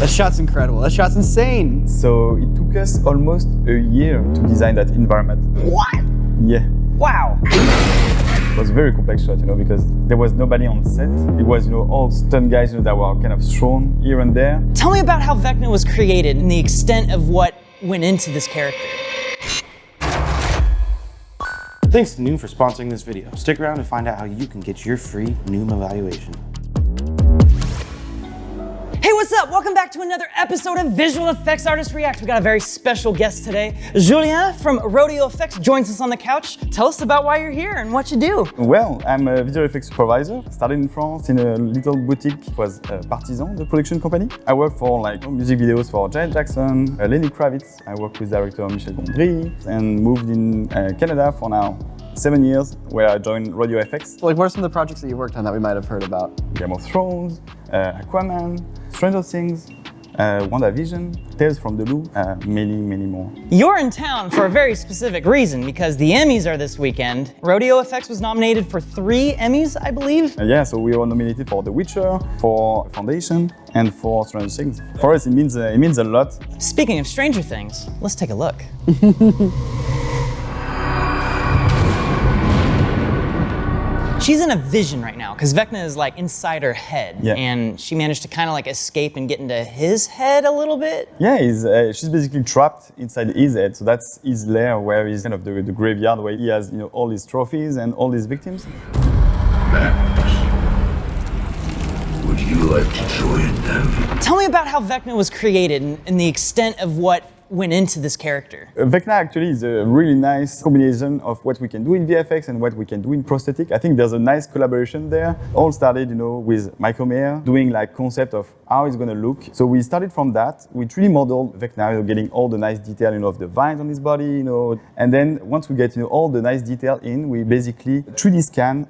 That shot's incredible. That shot's insane. So it took us almost a year to design that environment. What? Yeah. Wow. It was a very complex shot, because there was nobody on set. It was, all stunt guys, that were kind of thrown here and there. Tell me about how Vecna was created and the extent of what went into this character. Thanks to Noom for sponsoring this video. Stick around and find out how you can get your free Noom evaluation. Hey, what's up? Welcome back to another episode of Visual Effects Artist React. We got a very special guest today. Julien from Rodeo Effects joins us on the couch. Tell us about why you're here and what you do. Well, I'm a visual effects supervisor. Started in France in a little boutique. It was Partisan, the production company. I work for music videos for Janet Jackson, Lenny Kravitz. I work with director Michel Gondry and moved in Canada for now 7 years, where I joined Rodeo FX. What are some of the projects that you worked on that we might have heard about? Game of Thrones, Aquaman, Stranger Things, WandaVision, Tales from the Loop, many more. You're in town for a very specific reason, because the Emmys are this weekend. Rodeo FX was nominated for 3 Emmys, I believe. Yeah, so we were nominated for The Witcher, for Foundation, and for Stranger Things. For us, it means a lot. Speaking of Stranger Things, let's take a look. She's in a vision right now, because Vecna is inside her head, and she managed to kind of escape and get into his head a little bit. Yeah, she's basically trapped inside his head, so that's his lair where he's kind of the graveyard where he has all his trophies and all his victims. Max, would you like to join them? Tell me about how Vecna was created and the extent of what went into this character. Vecna actually is a really nice combination of what we can do in VFX and what we can do in prosthetic. I think there's a nice collaboration there. All started, with Michael Mayer doing concept of how it's going to look. So we started from that. We 3D modeled Vecna, getting all the nice detail, of the vines on his body, And then once we get, all the nice detail in, we basically 3D scan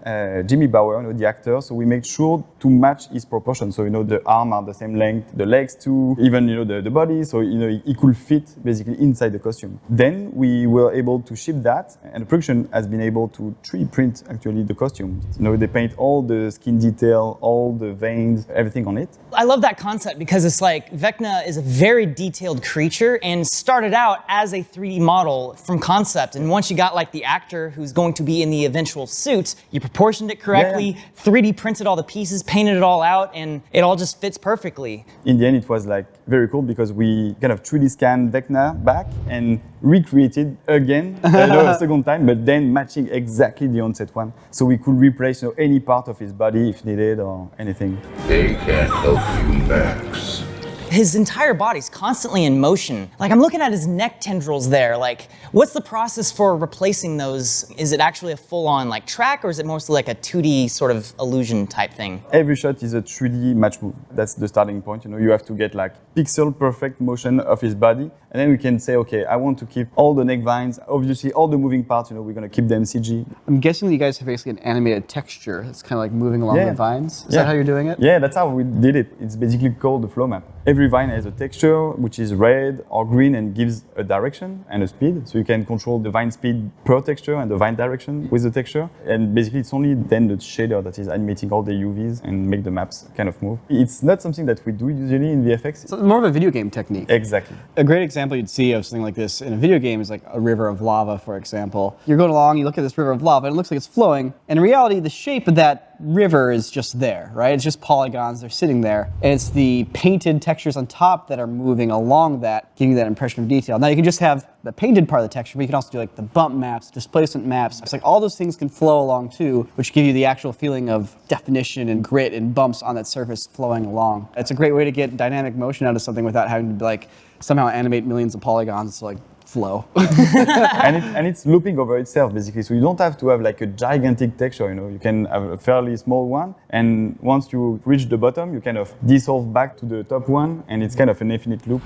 Jimmy Bauer, the actor. So we make sure to match his proportions. So, the arms are the same length, the legs too, even, the body. So, he could fit basically inside the costume. Then we were able to ship that, and the production has been able to 3D print actually the costume. They paint all the skin detail, all the veins, everything on it. I love that concept because it's Vecna is a very detailed creature and started out as a 3D model from concept. And once you got the actor who's going to be in the eventual suit, you proportioned it correctly, 3D printed all the pieces, painted it all out, and it all just fits perfectly. In the end, it was very cool because we kind of 3D scanned Vecna back and recreated again a second time, but then matching exactly the onset one. So we could replace any part of his body if needed or anything. They can't help you, Max. His entire body's constantly in motion. I'm looking at his neck tendrils there. What's the process for replacing those? Is it actually a full-on track, or is it mostly a 2D sort of illusion type thing? Every shot is a 3D match move. That's the starting point. You have to get pixel perfect motion of his body, and then we can say, okay, I want to keep all the neck vines. Obviously, all the moving parts. We're gonna keep them CG. I'm guessing that you guys have basically an animated texture that's kind of moving along the vines. Is that how you're doing it? Yeah, that's how we did it. It's basically called the flow map. Every vine has a texture which is red or green and gives a direction and a speed. So you can control the vine speed per texture and the vine direction with the texture. And basically it's only then the shader that is animating all the UVs and make the maps kind of move. It's not something that we do usually in VFX. It's more of a video game technique. Exactly. A great example you'd see of something like this in a video game is a river of lava, for example. You're going along, you look at this river of lava, and it looks like it's flowing. And in reality, the shape of that river is just there, right? It's just polygons, they're sitting there. And it's the painted textures on top that are moving along that, giving you that impression of detail. Now you can just have the painted part of the texture, but you can also do the bump maps, displacement maps. It's all those things can flow along too, which give you the actual feeling of definition and grit and bumps on that surface flowing along. It's a great way to get dynamic motion out of something without having to somehow animate millions of polygons to flow. and it's looping over itself basically, so you don't have to have a gigantic texture. You can have a fairly small one, and once you reach the bottom you kind of dissolve back to the top one, and it's kind of an infinite loop.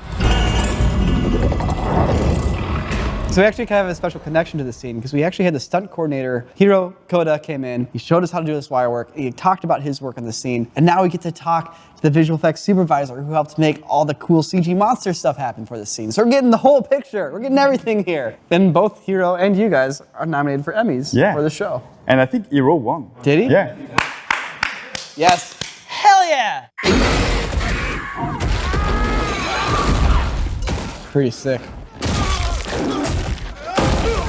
So we actually kind of have a special connection to this scene because we actually had the stunt coordinator, Héry Koda, came in. He showed us how to do this wire work. He talked about his work on the scene. And now we get to talk to the visual effects supervisor who helped make all the cool CG monster stuff happen for this scene. So we're getting the whole picture. We're getting everything here. And both Héry and you guys are nominated for Emmys for the show. And I think Héry won. Did he? Yeah. Yes. Hell yeah! Pretty sick.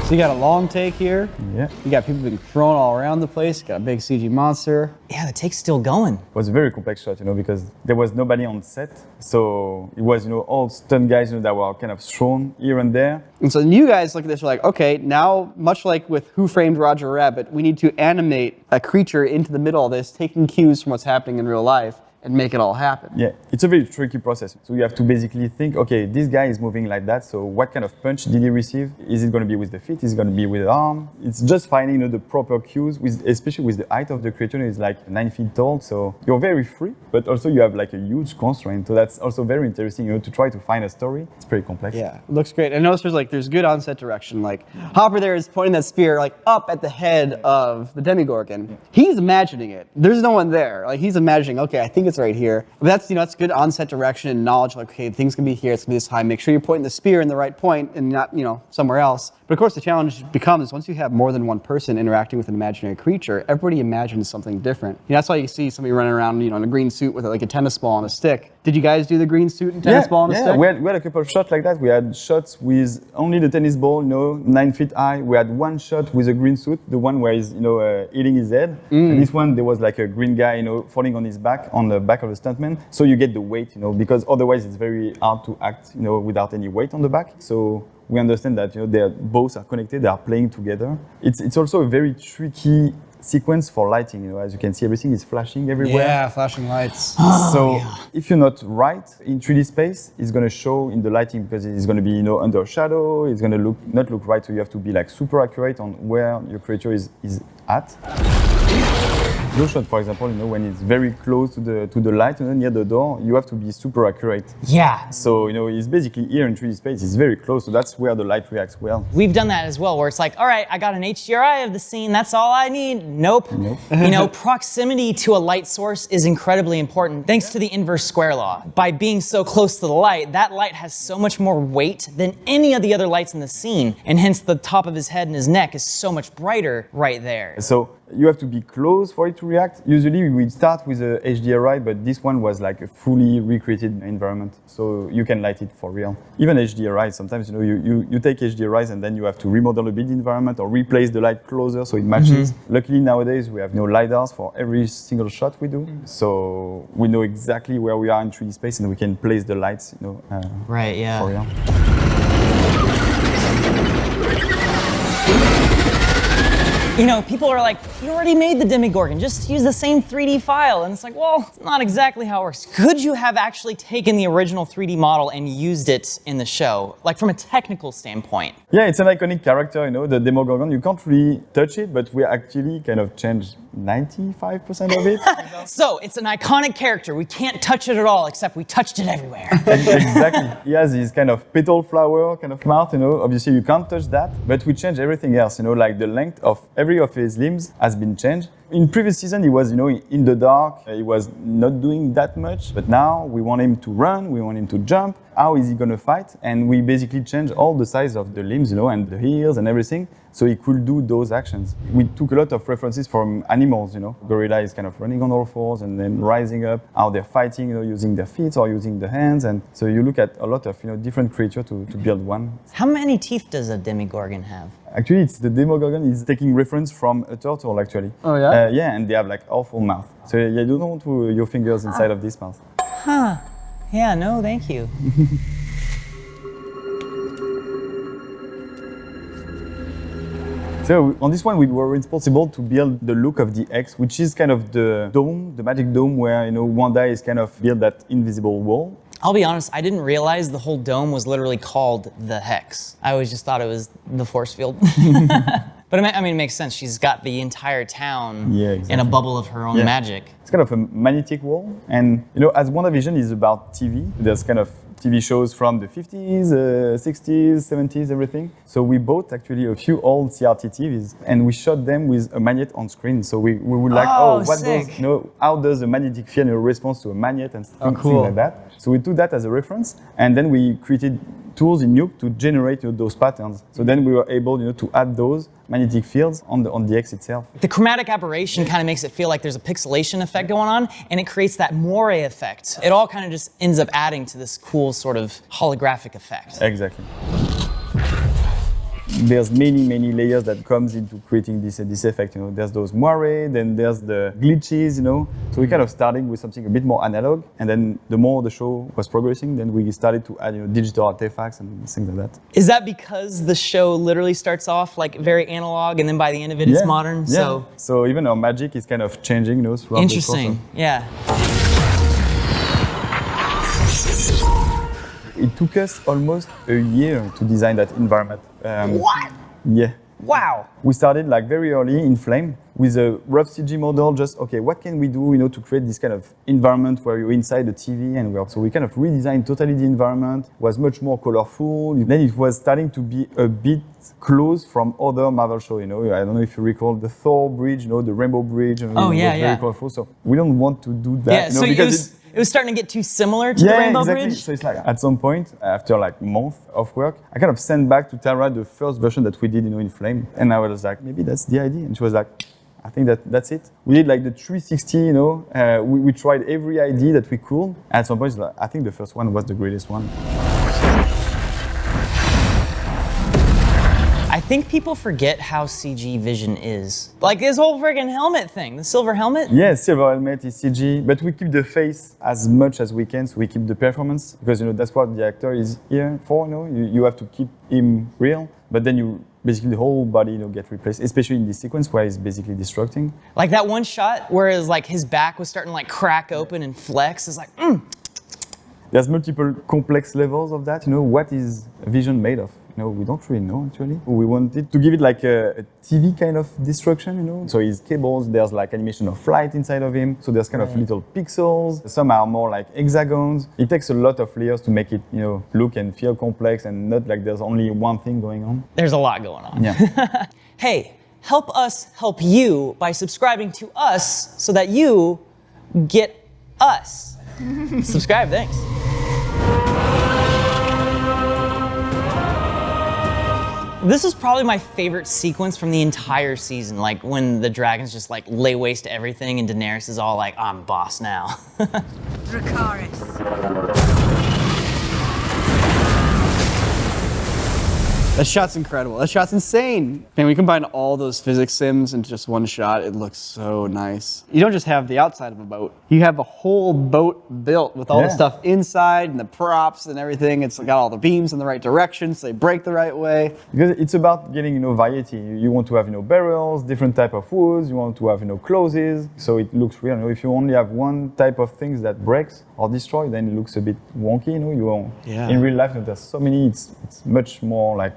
So you got a long take here. Yeah. You got people being thrown all around the place. You got a big CG monster. Yeah, the take's still going. It was a very complex shot, because there was nobody on set. So it was, all stunt guys, that were kind of thrown here and there. And so you guys look at this, you're like, okay, now, much like with Who Framed Roger Rabbit, we need to animate a creature into the middle of this, taking cues from what's happening in real life, and make it all happen. Yeah, it's a very tricky process. So you have to basically think, okay, this guy is moving like that, so what kind of punch did he receive? Is it going to be with the feet? Is it going to be with the arm? It's just finding the proper cues, especially with the height of the creature. It's like 9 feet tall, so you're very free, but also you have like a huge constraint. So that's also very interesting, to try to find a story. It's pretty complex. Yeah, it looks great. I notice there's good on-set direction. Like, Hopper there is pointing that spear like up at the head of the Demogorgon. He's imagining it. There's no one there. Like, he's imagining, okay, I think it's right here. But that's good on-set direction and knowledge. Like, okay, things can be here. It's gonna be this high. Make sure you're pointing the spear in the right point and not, somewhere else. But of course, the challenge becomes once you have more than one person interacting with an imaginary creature, everybody imagines something different. That's why you see somebody running around, in a green suit with like a tennis ball and a stick. Did you guys do the green suit and tennis ball and a stick? We had a couple of shots like that. We had shots with only the tennis ball, 9 feet high. We had one shot with a green suit, the one where he's, hitting his head. And this one, there was like a green guy, falling on his back, on the back of the stuntman. So you get the weight, because otherwise it's very hard to act, without any weight on the back. So we understand that, they both are connected, they are playing together. It's also a very tricky sequence for lighting, as you can see, everything is flashing everywhere. Yeah, flashing lights. If you're not right in 3D space, it's going to show in the lighting because it's going to be, under a shadow. It's going to not look right, so you have to be like super accurate on where your creature is at. Those shot, for example, when it's very close to the light, near the door, you have to be super accurate. Yeah. So, it's basically here in 3D space, it's very close, so that's where the light reacts well. We've done that as well, where it's like, all right, I got an HDRI of the scene, that's all I need. Nope. Proximity to a light source is incredibly important, thanks to the inverse square law. By being so close to the light, that light has so much more weight than any of the other lights in the scene, and hence the top of his head and his neck is so much brighter right there. So you have to be close for it to react. Usually we start with a HDRI, but this one was like a fully recreated environment, so you can light it for real. Even HDRI, sometimes you take HDRIs and then you have to remodel a bit the environment or replace the light closer so it matches. Luckily nowadays we have no LiDARs for every single shot we do, so we know exactly where we are in 3D space and we can place the lights, right, yeah. for real. People are like, you already made the Demogorgon, just use the same 3D file. And it's like, well, it's not exactly how it works. Could you have actually taken the original 3D model and used it in the show, like from a technical standpoint? Yeah, it's an iconic character, the Demogorgon. You can't really touch it, but we actually kind of changed 95% of it. So, it's an iconic character. We can't touch it at all, except we touched it everywhere. Exactly. He has this kind of petal flower kind of mouth, Obviously, you can't touch that, but we changed everything else, like the length of every of his limbs has been changed. In previous season, he was, in the dark. He was not doing that much. But now we want him to run. We want him to jump. How is he going to fight? And we basically changed all the size of the limbs, and the ears and everything, so he could do those actions. We took a lot of references from animals, Gorilla is kind of running on all fours and then rising up. How they're fighting, using their feet or using the hands. And so you look at a lot of, different creatures to build one. How many teeth does a Demogorgon have? Actually, it's the Demogorgon is taking reference from a turtle, actually. Oh, yeah? Yeah, and they have like awful mouth. So yeah, you don't want to your fingers inside of this mouth. Huh. Yeah, no, thank you. So on this one, we were responsible to build the look of the X, which is kind of the dome, the magic dome where, Wanda is kind of built that invisible wall. I'll be honest, I didn't realize the whole dome was literally called the Hex. I always just thought it was the force field. But it makes sense. She's got the entire town in a bubble of her own magic. It's kind of a magnetic wall. And, as WandaVision is about TV, there's kind of TV shows from the 50s, 60s, 70s, everything. So we bought actually a few old CRT TVs and we shot them with a magnet on screen. So we were like, how does a magnetic field respond to a magnet and things like that. So we took that as a reference and then we created tools in Nuke to generate those patterns. So then we were able to add those magnetic fields on the X itself. The chromatic aberration kind of makes it feel like there's a pixelation effect going on, and it creates that moire effect. It all kind of just ends up adding to this cool sort of holographic effect. Exactly. There's many layers that comes into creating this effect. There's those moire, then there's the glitches. So we kind of starting with something a bit more analog, and then the more the show was progressing, then we started to add digital artifacts and things like that. Is that because the show literally starts off like very analog, and then by the end of it, it's modern? Yeah. So even our magic is kind of changing, throughout Interesting. the Yeah. It took us almost a year to design that environment. What? Yeah. Wow. We started like very early in Flame with a rough CG model, just, okay, what can we do, to create this kind of environment where you're inside the TV so we kind of redesigned totally the environment, was much more colorful. Then it was starting to be a bit close from other Marvel shows, I don't know if you recall the Thor bridge, the Rainbow Bridge. Oh, yeah, it was very colorful, so we don't want to do that. Yeah, so because it was starting to get too similar to the Rainbow Bridge? So it's like at some point, after like month of work, I kind of sent back to Tara the first version that we did, in Flame. And I was like, maybe that's the idea. And she was like, I think that's it. We did like the 360, we tried every idea that we could. At some point, I think the first one was the greatest one. I think people forget how CG Vision is. Like this whole friggin' helmet thing, the silver helmet? Yeah, silver helmet is CG, but we keep the face as much as we can, so we keep the performance, because that's what the actor is here for, you have to keep him real, but then basically the whole body get replaced, especially in this sequence where he's basically destructing. Like that one shot where it's like his back was starting to like crack open and flex, is like, There's multiple complex levels of that, what is Vision made of? We don't really know, actually. We wanted to give it like a TV kind of destruction, So his cables, there's like animation of flight inside of him. So there's kind of little pixels. Some are more like hexagons. It takes a lot of layers to make it, look and feel complex and not like there's only one thing going on. There's a lot going on. Yeah. Hey, help us help you by subscribing to us so that you get us. Subscribe, thanks. This is probably my favorite sequence from the entire season, like when the dragons just like lay waste to everything and Daenerys is all like, I'm boss now. That shot's incredible. That shot's insane. Man, we combine all those physics sims into just one shot. It looks so nice. You don't just have the outside of a boat. You have a whole boat built with all the stuff inside and the props and everything. It's got all the beams in the right direction, so they break the right way. Because it's about getting, variety. You want to have, barrels, different type of woods. You want to have, closes, so it looks real. If you only have one type of things that breaks or destroy, then it looks a bit wonky. In real life, there's so many. It's much more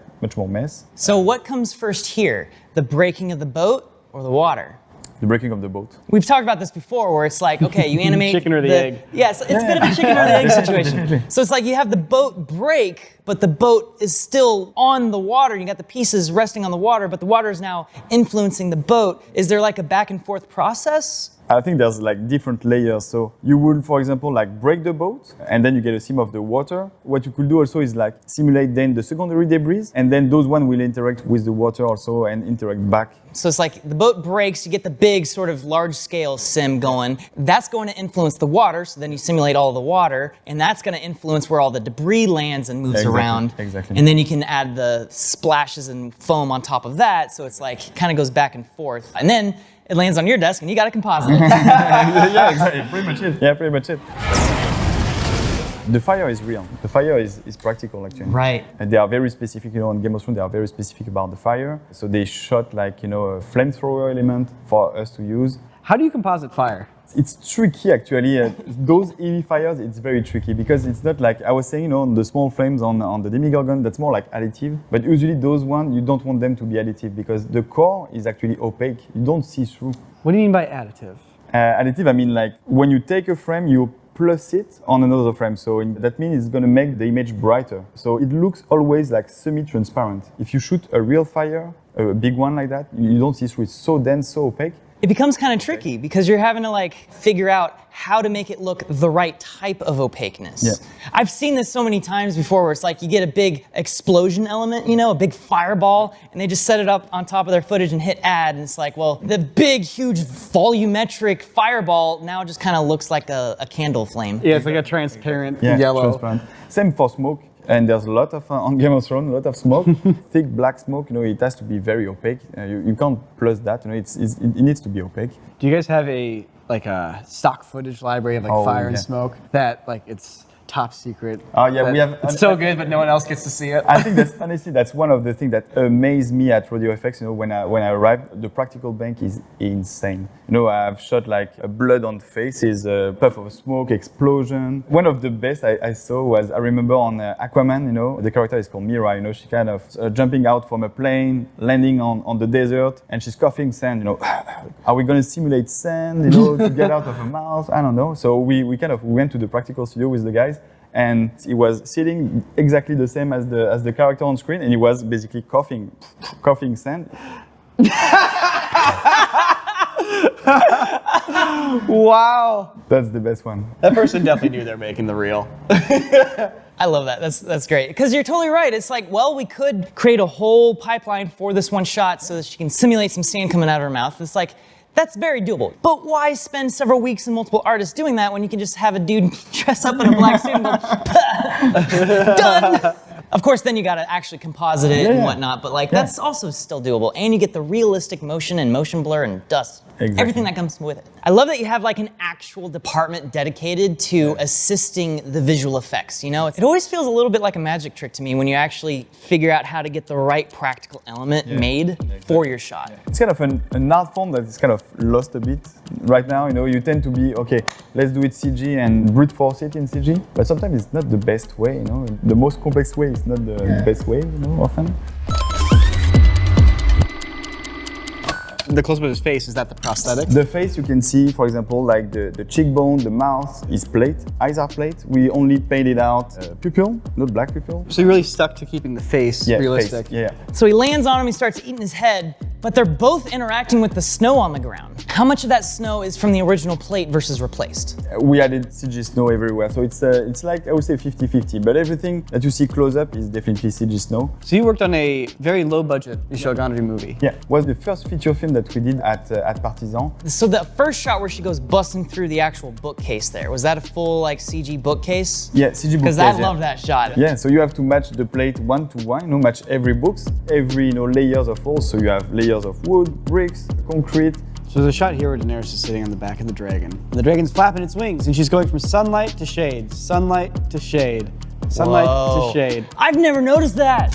mess. So what comes first here? The breaking of the boat or the water? The breaking of the boat. We've talked about this before where it's like, okay, you animate chicken or the egg. Yes, it's a bit of a chicken or the egg situation. So it's like you have the boat break, but the boat is still on the water. You got the pieces resting on the water, but the water is now influencing the boat. Is there like a back and forth process? I think there's like different layers. So you would, for example, like break the boat and then you get a sim of the water. What you could do also is like simulate then the secondary debris and then those one will interact with the water also and interact back. So it's like the boat breaks, you get the big sort of large scale sim going. That's going to influence the water. So then you simulate all the water and that's going to influence where all the debris lands and moves around. Exactly. And then you can add the splashes and foam on top of that. So it's like, kind of goes back and forth. And then it lands on your desk and you got to composite it. Yeah, exactly. Pretty much it. Yeah, pretty much it. The fire is real. The fire is practical, actually. Right. And they are very specific, on Game of Thrones, they are very specific about the fire. So they shot like, a flamethrower element for us to use. How do you composite fire? It's tricky, actually. Those heavy fires, it's very tricky because it's not like I was saying, on the small flames on the Demigorgon, that's more like additive. But usually those ones, you don't want them to be additive because the core is actually opaque. You don't see through. What do you mean by additive? Additive, I mean like when you take a frame, you plus it on another frame. So that means it's going to make the image brighter. So it looks always like semi-transparent. If you shoot a real fire, a big one like that, you don't see through. It's so dense, so opaque. it becomes kind of tricky because you're having to like figure out how to make it look the right type of opaqueness. Yeah. I've seen this so many times before where it's like you get a big explosion element, you know, a big fireball, and they just set it up on top of their footage and hit add, and it's like, well, the big, huge, volumetric fireball now just kind of looks like a candle flame. Yeah, it's like a transparent Yeah, yellow. transparent. Same for smoke. And there's a lot of, on Game of Thrones, a lot of smoke, thick black smoke, you know, it has to be very opaque. You can't plus that, you know, it needs to be opaque. Do you guys have a stock footage library of like fire and yeah. smoke that like it's top secret? Oh yeah, but we have. It's so good, but no one else gets to see it. I think that's honestly that's one of the things that amazed me at Rodeo FX. You know, when I arrived, the practical bank is insane. You know, I've shot like a blood on faces, a puff of smoke, explosion. One of the best I saw was I remember on Aquaman. You know, the character is called Mira. You know, she kind of jumping out from a plane, landing on the desert, and she's coughing sand. You know, are we gonna simulate sand? You know, to get out of her mouth? I don't know. So we went to the practical studio with the guys. And he was sitting exactly the same as the character on screen, and he was basically coughing sand. Wow. That's the best one. That person definitely knew they're making the reel. I love that. That's great. Because you're totally right. It's like, well, we could create a whole pipeline for this one shot so that she can simulate some sand coming out of her mouth. It's like, that's very doable. But why spend several weeks and multiple artists doing that when you can just have a dude dress up in a black suit and go, done! Of course, then you gotta actually composite it and whatnot, but like that's also still doable. And you get the realistic motion and motion blur and dust. Exactly. Everything that comes with it. I love that you have like an actual department dedicated to assisting the visual effects, you know? It always feels a little bit like a magic trick to me when you actually figure out how to get the right practical element made for your shot. It's kind of an art form that is kind of lost a bit right now. You know, you tend to be, okay, let's do it CG and brute force it in CG. But sometimes it's not the best way, you know? The most complex way is not the best way, you know, often. The close-up of his face, is that the prosthetic? The face, you can see, for example, like the cheekbone, the mouth is plate, eyes are plate. We only painted out pupil, not black pupil. So you really stuck to keeping the face realistic. Face, yeah. So he lands on him, he starts eating his head, but they're both interacting with the snow on the ground. How much of that snow is from the original plate versus replaced? We added CG snow everywhere, so it's like, I would say 50-50, but everything that you see close up is definitely CG snow. So you worked on a very low-budget Michel Gondry movie. Yeah, it was the first feature film that we did at Partisan. So the first shot where she goes busting through the actual bookcase there, was that a full like CG bookcase? Yeah, CG bookcase. Because I love that shot. Yeah, so you have to match the plate one to one, you know, match every books, every layers of walls. So you have layers of wood, bricks, concrete. So there's a shot here where Daenerys is sitting on the back of the dragon. And the dragon's flapping its wings, and she's going from sunlight to shade, sunlight to shade, sunlight to shade. I've never noticed that.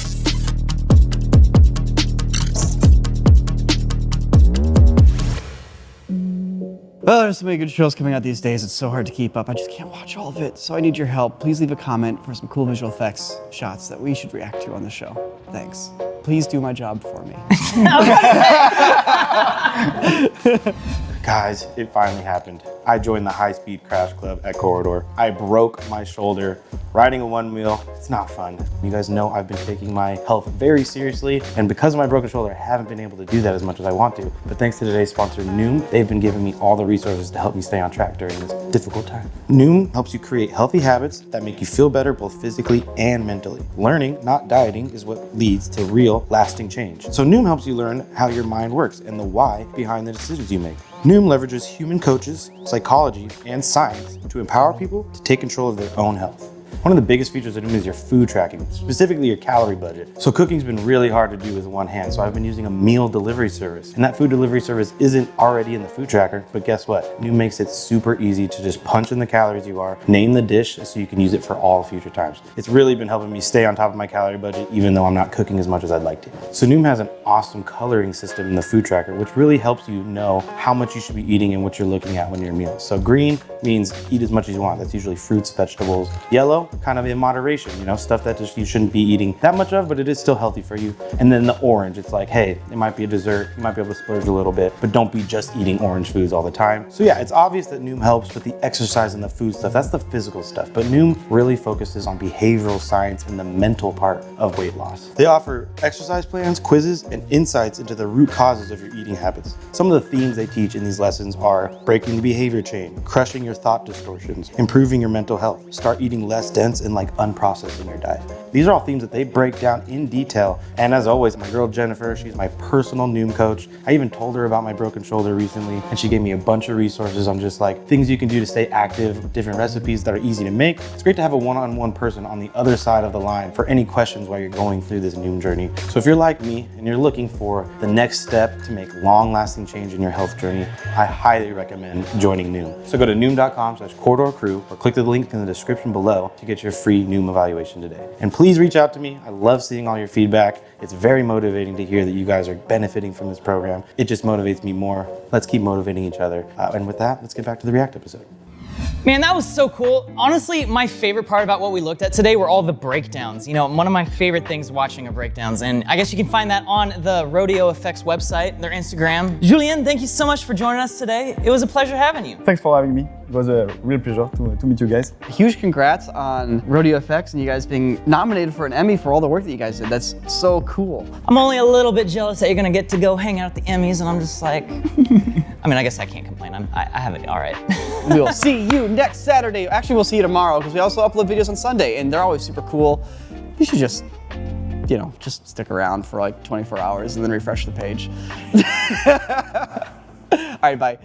Well, there's so many good shows coming out these days, it's so hard to keep up. I just can't watch all of it, so I need your help. Please leave a comment for some cool visual effects shots that we should react to on the show. Thanks. Please do my job for me. Guys, it finally happened. I joined the high-speed crash club at Corridor. I broke my shoulder riding a one wheel. It's not fun. You guys know I've been taking my health very seriously, and because of my broken shoulder, I haven't been able to do that as much as I want to. But thanks to today's sponsor, Noom, they've been giving me all the resources to help me stay on track during this difficult time. Noom helps you create healthy habits that make you feel better both physically and mentally. Learning, not dieting, is what leads to real, lasting change. So Noom helps you learn how your mind works and the why behind the decisions you make. Noom leverages human coaches, psychology, and science to empower people to take control of their own health. One of the biggest features of Noom is your food tracking, specifically your calorie budget. So cooking's been really hard to do with one hand, so I've been using a meal delivery service. And that food delivery service isn't already in the food tracker, but guess what? Noom makes it super easy to just punch in the calories you are, name the dish so you can use it for all future times. It's really been helping me stay on top of my calorie budget even though I'm not cooking as much as I'd like to. So Noom has an awesome coloring system in the food tracker, which really helps you know how much you should be eating and what you're looking at when you're meals. So green means eat as much as you want. That's usually fruits, vegetables. Yellow yellow, kind of in moderation, you know, stuff that just you shouldn't be eating that much of, but it is still healthy for you. And then the orange, it's like, hey, it might be a dessert, you might be able to splurge a little bit, but don't be just eating orange foods all the time. So yeah, it's obvious that Noom helps with the exercise and the food stuff. That's the physical stuff, but Noom really focuses on behavioral science and the mental part of weight loss. They offer exercise plans, quizzes, and insights into the root causes of your eating habits. Some of the themes they teach in these lessons are breaking the behavior chain, crushing your thought distortions, improving your mental health, start eating less dense and like unprocessed in your diet. These are all themes that they break down in detail. And as always, my girl Jennifer, she's my personal Noom coach. I even told her about my broken shoulder recently, and she gave me a bunch of resources on just like things you can do to stay active, different recipes that are easy to make. It's great to have a one-on-one person on the other side of the line for any questions while you're going through this Noom journey. So if you're like me and you're looking for the next step to make long-lasting change in your health journey, I highly recommend joining Noom. So go to noom.com/corridorcrew or click the link in the description below to get your free Noom evaluation today. And please reach out to me. I love seeing all your feedback. It's very motivating to hear that you guys are benefiting from this program. It just motivates me more. Let's keep motivating each other. And with that, let's get back to the React episode. Man, that was so cool. Honestly, my favorite part about what we looked at today were all the breakdowns. You know, one of my favorite things watching are breakdowns, and I guess you can find that on the Rodeo VFX website, their Instagram. Julien, thank you so much for joining us today. It was a pleasure having you. Thanks for having me. It was a real pleasure to meet you guys. Huge congrats on Rodeo VFX and you guys being nominated for an Emmy for all the work that you guys did. That's so cool. I'm only a little bit jealous that you're gonna get to go hang out at the Emmys, and I'm just like, I mean, I guess I can't complain. I have it all right. We'll see you next Saturday. Actually, we'll see you tomorrow because we also upload videos on Sunday and they're always super cool. You should just, you know, just stick around for like 24 hours and then refresh the page. All right, bye.